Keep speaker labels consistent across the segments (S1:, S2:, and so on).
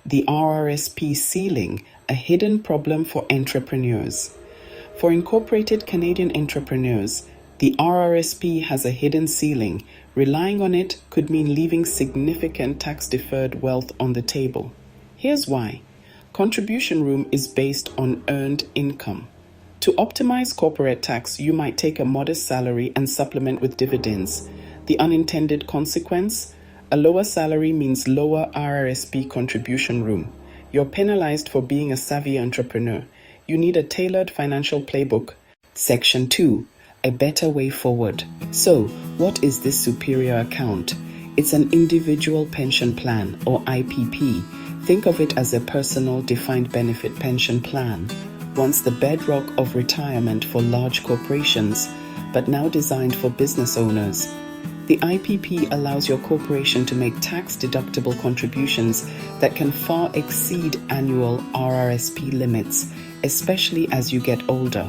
S1: The RRSP ceiling, a hidden problem for entrepreneurs. For incorporated Canadian entrepreneurs, the RRSP has a hidden ceiling. Relying on it could mean leaving significant tax-deferred wealth on the table. Here's why. Contribution room is based on earned income. To optimize corporate tax, you might take a modest salary and supplement with dividends. The unintended consequence? A lower salary means lower RRSP contribution room. You're penalized for being a savvy entrepreneur. You need a tailored financial playbook. Section 2. A better way forward. So, what is this superior account? It's an individual pension plan, or IPP. Think of it as a personal defined benefit pension plan. Once the bedrock of retirement for large corporations, but now designed for business owners. The IPP allows your corporation to make tax-deductible contributions that can far exceed annual RRSP limits, especially as you get older.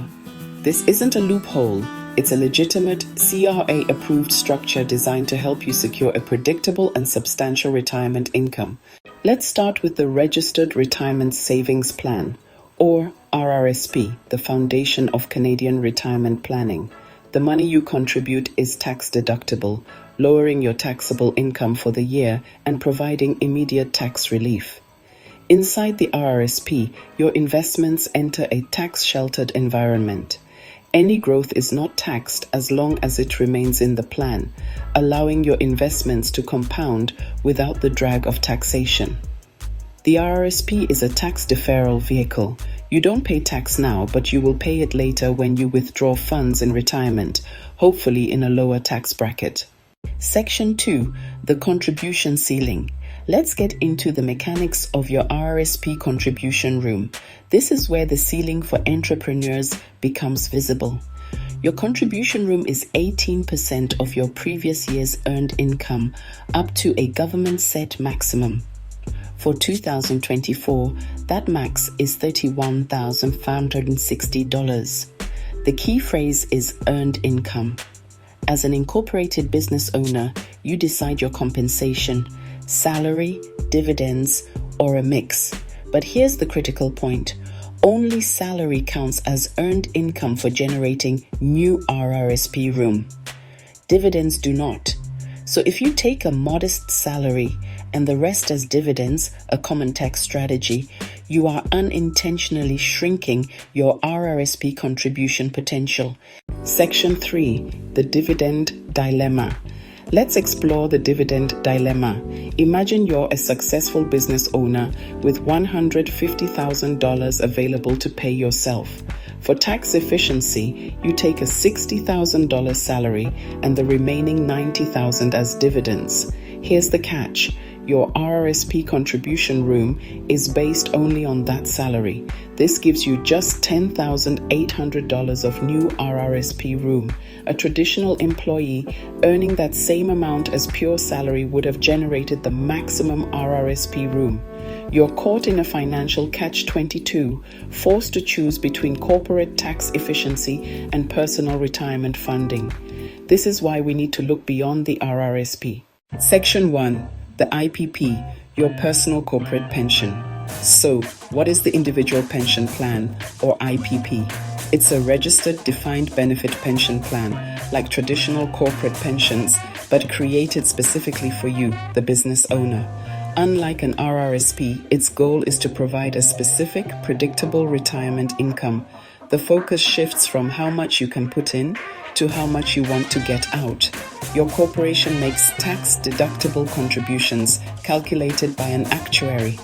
S1: This isn't a loophole. It's a legitimate CRA-approved structure designed to help you secure a predictable and substantial retirement income. Let's start with the Registered Retirement Savings Plan, or RRSP, the foundation of Canadian retirement planning. The money you contribute is tax-deductible, lowering your taxable income for the year and providing immediate tax relief. Inside the RRSP, your investments enter a tax-sheltered environment. Any growth is not taxed as long as it remains in the plan, allowing your investments to compound without the drag of taxation. The RRSP is a tax deferral vehicle. You don't pay tax now, but you will pay it later when you withdraw funds in retirement, hopefully in a lower tax bracket. Section 2. The contribution ceiling. Let's get into the mechanics of your RRSP contribution room. This is where the ceiling for entrepreneurs becomes visible. Your contribution room is 18% of your previous year's earned income, up to a government-set maximum. For 2024, that max is $31,560. The key phrase is earned income. As an incorporated business owner, you decide your compensation, salary, dividends, or a mix. But here's the critical point. Only salary counts as earned income for generating new RRSP room. Dividends do not. So if you take a modest salary and the rest as dividends, a common tax strategy, you are unintentionally shrinking your RRSP contribution potential. Section 3. The Dividend Dilemma. Let's explore the dividend dilemma. Imagine you're a successful business owner with $150,000 available to pay yourself. For tax efficiency, you take a $60,000 salary and the remaining $90,000 as dividends. Here's the catch. Your RRSP contribution room is based only on that salary. This gives you just $10,800 of new RRSP room. A traditional employee earning that same amount as pure salary would have generated the maximum RRSP room. You're caught in a financial catch-22, forced to choose between corporate tax efficiency and personal retirement funding. This is why we need to look beyond the RRSP. Section 1. The IPP, your personal corporate pension. So, what is the individual pension plan, or IPP? It's a registered defined benefit pension plan, like traditional corporate pensions, but created specifically for you, the business owner. Unlike an RRSP, its goal is to provide a specific, predictable retirement income. The focus shifts from how much you can put in to how much you want to get out. Your corporation makes tax-deductible contributions calculated by an actuary.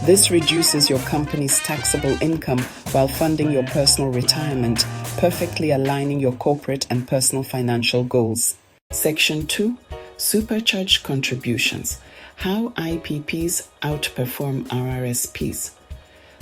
S1: This reduces your company's taxable income while funding your personal retirement, perfectly aligning your corporate and personal financial goals. Section 2. Supercharged contributions. How IPPs outperform RRSPs.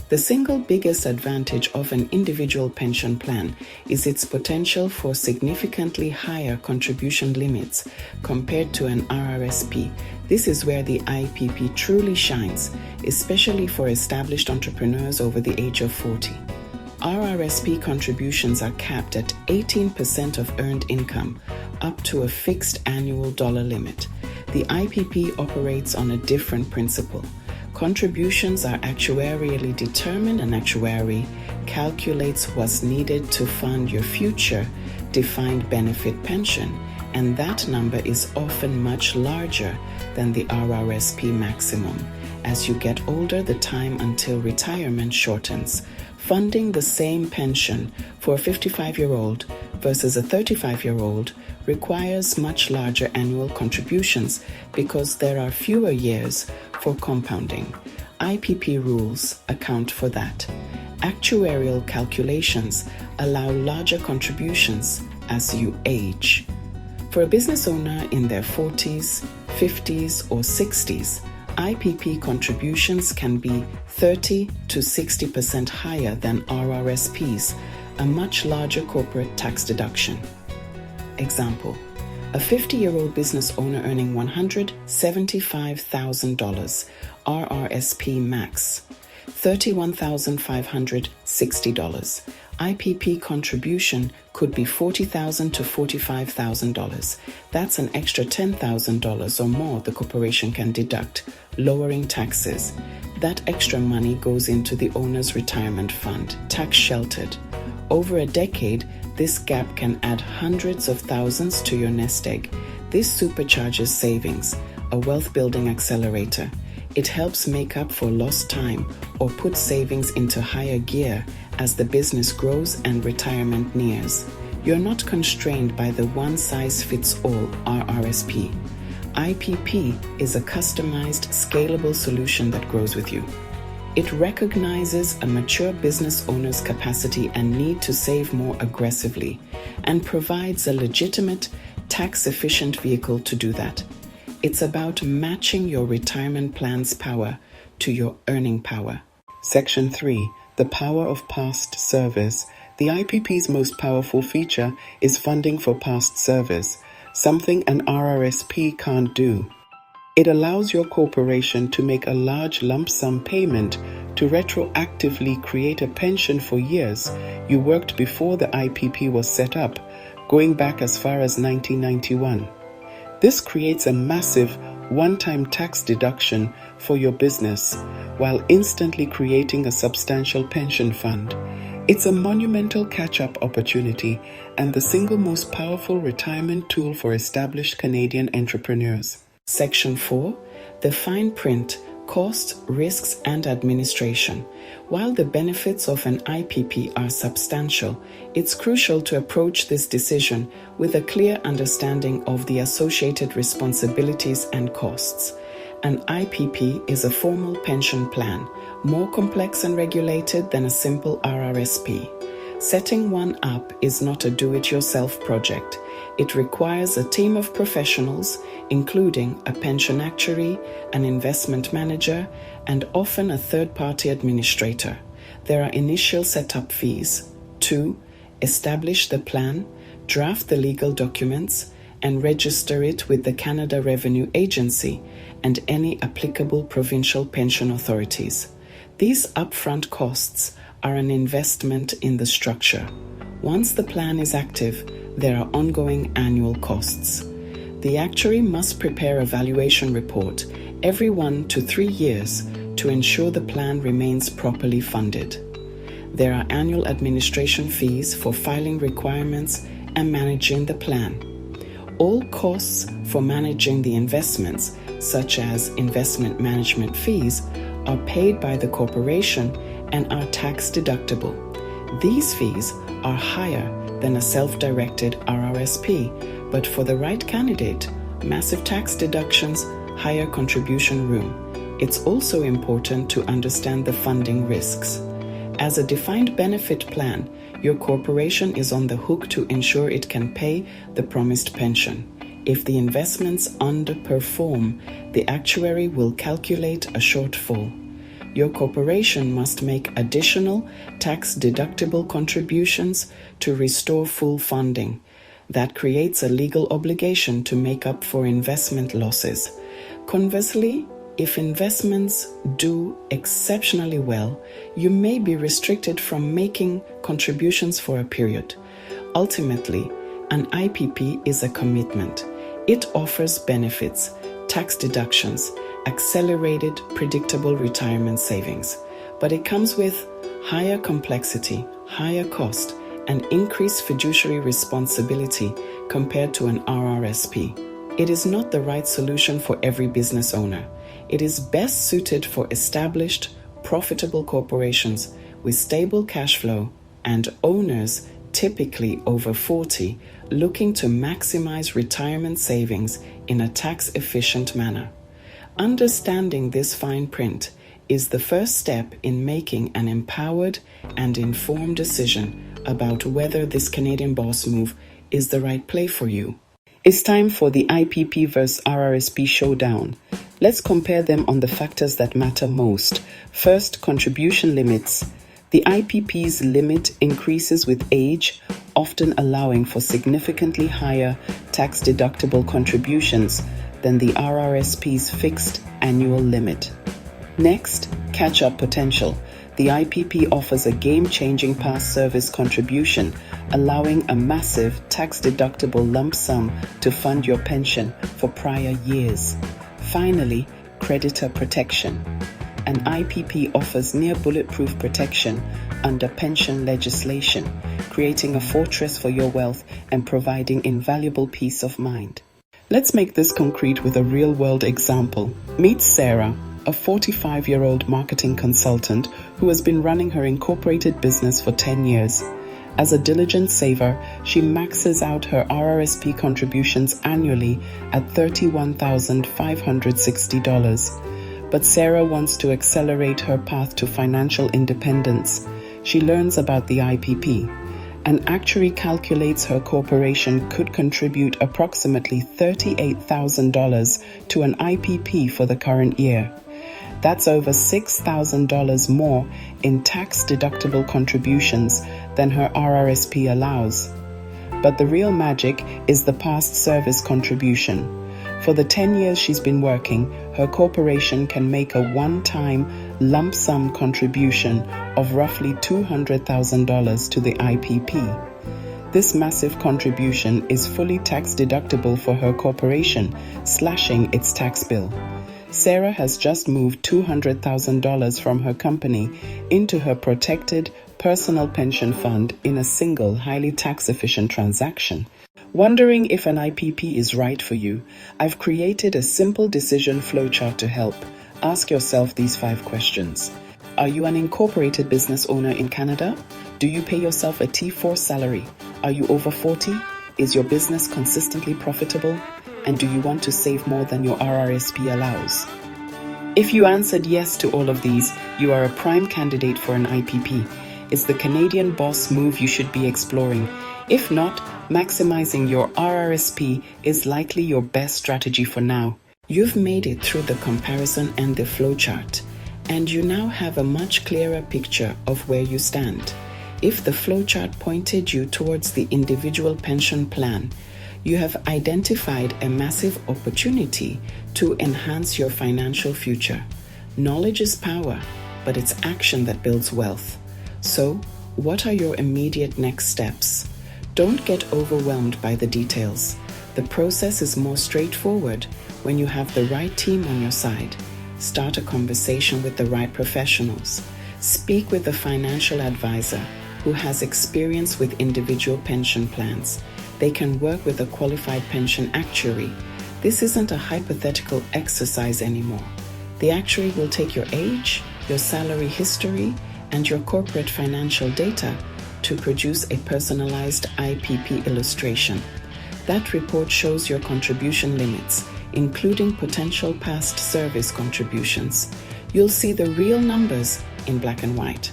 S1: The single biggest advantage of an individual pension plan is its potential for significantly higher contribution limits compared to an RRSP. This is where the IPP truly shines, especially for established entrepreneurs over the age of 40. RRSP contributions are capped at 18% of earned income, up to a fixed annual dollar limit. The IPP operates on a different principle. Contributions are actuarially determined, and actuary calculates what's needed to fund your future defined benefit pension, and that number is often much larger than the RRSP maximum. As you get older, the time until retirement shortens. Funding the same pension for a 55-year-old versus a 35-year-old requires much larger annual contributions because there are fewer years for compounding. IPP rules account for that. Actuarial calculations allow larger contributions as you age. For a business owner in their 40s, 50s, or 60s, IPP contributions can be 30 to 60% higher than RRSPs, a much larger corporate tax deduction. Example: a 50-year-old business owner earning $175,000, RRSP max, $31,560. IPP contribution could be $40,000 to $45,000. That's an extra $10,000 or more the corporation can deduct, lowering taxes. That extra money goes into the owner's retirement fund, tax sheltered. Over a decade, this gap can add hundreds of thousands to your nest egg. This supercharges savings, a wealth building accelerator. It helps make up for lost time or put savings into higher gear as the business grows and retirement nears. You're not constrained by the one-size-fits-all RRSP. IPP is a customized, scalable solution that grows with you. It recognizes a mature business owner's capacity and need to save more aggressively and provides a legitimate, tax-efficient vehicle to do that. It's about matching your retirement plan's power to your earning power. Section 3. The power of past service. The IPP's most powerful feature is funding for past service, something an RRSP can't do. It allows your corporation to make a large lump sum payment to retroactively create a pension for years you worked before the IPP was set up, going back as far as 1991. This creates a massive one-time tax deduction for your business while instantly creating a substantial pension fund. It's a monumental catch-up opportunity and the single most powerful retirement tool for established Canadian entrepreneurs. Section 4. The fine print: costs, risks, and administration. While the benefits of an IPP are substantial, it's crucial to approach this decision with a clear understanding of the associated responsibilities and costs. An IPP is a formal pension plan, more complex and regulated than a simple RRSP. Setting one up is not a do-it-yourself project. It requires a team of professionals, including a pension actuary, an investment manager, and often a third-party administrator. There are initial setup fees. 2. Establish the plan, draft the legal documents, and register it with the Canada Revenue Agency and any applicable provincial pension authorities. These upfront costs are an investment in the structure. Once the plan is active, there are ongoing annual costs. The actuary must prepare a valuation report every 1 to 3 years to ensure the plan remains properly funded. There are annual administration fees for filing requirements and managing the plan. All costs for managing the investments, such as investment management fees, are paid by the corporation and are tax deductible. These fees are higher than a self-directed RRSP, but for the right candidate, massive tax deductions, higher contribution room. It's also important to understand the funding risks. As a defined benefit plan, your corporation is on the hook to ensure it can pay the promised pension. If the investments underperform, the actuary will calculate a shortfall. Your corporation must make additional tax-deductible contributions to restore full funding. That creates a legal obligation to make up for investment losses. Conversely, if investments do exceptionally well, you may be restricted from making contributions for a period. Ultimately, an IPP is a commitment. It offers benefits, tax deductions, accelerated, predictable retirement savings. But it comes with higher complexity, higher cost, and increased fiduciary responsibility compared to an RRSP. It is not the right solution for every business owner. It is best suited for established, profitable corporations with stable cash flow and owners typically over 40 looking to maximize retirement savings in a tax-efficient manner. Understanding this fine print is the first step in making an empowered and informed decision about whether this Canadian boss move is the right play for you. It's time for the IPP versus RRSP showdown. Let's compare them on the factors that matter most. First, contribution limits. The IPP's limit increases with age, often allowing for significantly higher tax-deductible contributions than the RRSP's fixed annual limit. Next, catch-up potential. The IPP offers a game-changing past service contribution, allowing a massive tax-deductible lump sum to fund your pension for prior years. Finally, creditor protection. An IPP offers near-bulletproof protection under pension legislation, creating a fortress for your wealth and providing invaluable peace of mind. Let's make this concrete with a real-world example. Meet Sarah, a 45-year-old marketing consultant who has been running her incorporated business for 10 years. As a diligent saver, she maxes out her RRSP contributions annually at $31,560. But Sarah wants to accelerate her path to financial independence. She learns about the IPP. An actuary calculates her corporation could contribute approximately $38,000 to an IPP for the current year. That's over $6,000 more in tax-deductible contributions than her RRSP allows. But the real magic is the past service contribution. For the 10 years she's been working, her corporation can make a one-time lump sum contribution of roughly $200,000 to the IPP. This massive contribution is fully tax-deductible for her corporation, slashing its tax bill. Sarah has just moved $200,000 from her company into her protected personal pension fund in a single, highly tax-efficient transaction. Wondering if an IPP is right for you? I've created a simple decision flowchart to help. Ask yourself these 5 questions. Are you an incorporated business owner in Canada? Do you pay yourself a T4 salary? Are you over 40? Is your business consistently profitable? And do you want to save more than your RRSP allows? If you answered yes to all of these, you are a prime candidate for an IPP. It's the Canadian boss move you should be exploring. If not, maximizing your RRSP is likely your best strategy for now. You've made it through the comparison and the flowchart, and you now have a much clearer picture of where you stand. If the flowchart pointed you towards the individual pension plan, you have identified a massive opportunity to enhance your financial future. Knowledge is power, but it's action that builds wealth. So, what are your immediate next steps? Don't get overwhelmed by the details. The process is more straightforward when you have the right team on your side. Start a conversation with the right professionals. Speak with a financial advisor who has experience with individual pension plans. They can work with a qualified pension actuary. This isn't a hypothetical exercise anymore. The actuary will take your age, your salary history, and your corporate financial data to produce a personalized IPP illustration. That report shows your contribution limits, including potential past service contributions. You'll see the real numbers in black and white.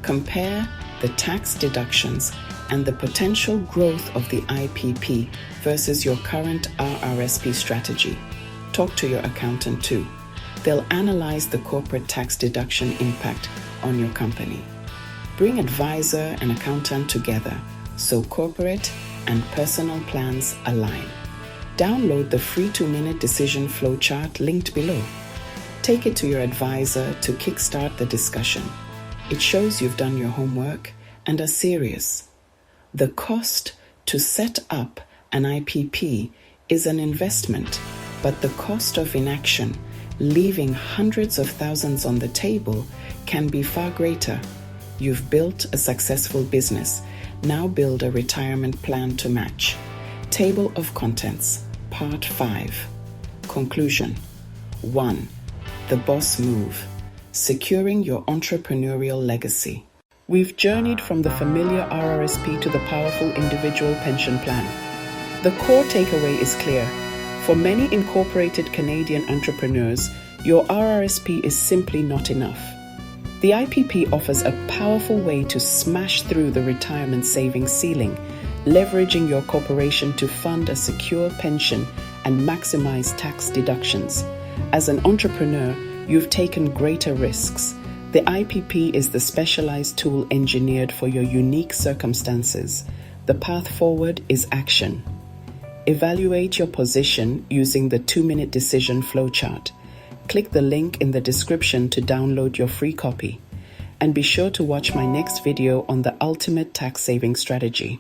S1: Compare the tax deductions and the potential growth of the IPP versus your current RRSP strategy. Talk to your accountant too. They'll analyze the corporate tax deduction impact on your company. Bring advisor and accountant together so corporate and personal plans align. Download the free 2-minute decision flowchart linked below. Take it to your advisor to kickstart the discussion. It shows you've done your homework and are serious. The cost to set up an IPP is an investment, but the cost of inaction leaving hundreds of thousands on the table can be far greater. You've built a successful business. Now build a retirement plan to match. Table of Contents, Part 5. Conclusion. 1. The Boss Move. Securing your entrepreneurial legacy. We've journeyed from the familiar RRSP to the powerful individual pension plan. The core takeaway is clear. For many incorporated Canadian entrepreneurs, your RRSP is simply not enough. The IPP offers a powerful way to smash through the retirement savings ceiling, leveraging your corporation to fund a secure pension and maximize tax deductions. As an entrepreneur, you've taken greater risks. The IPP is the specialized tool engineered for your unique circumstances. The path forward is action. Evaluate your position using the 2-minute decision flowchart. Click the link in the description to download your free copy. And be sure to watch my next video on the ultimate tax saving strategy.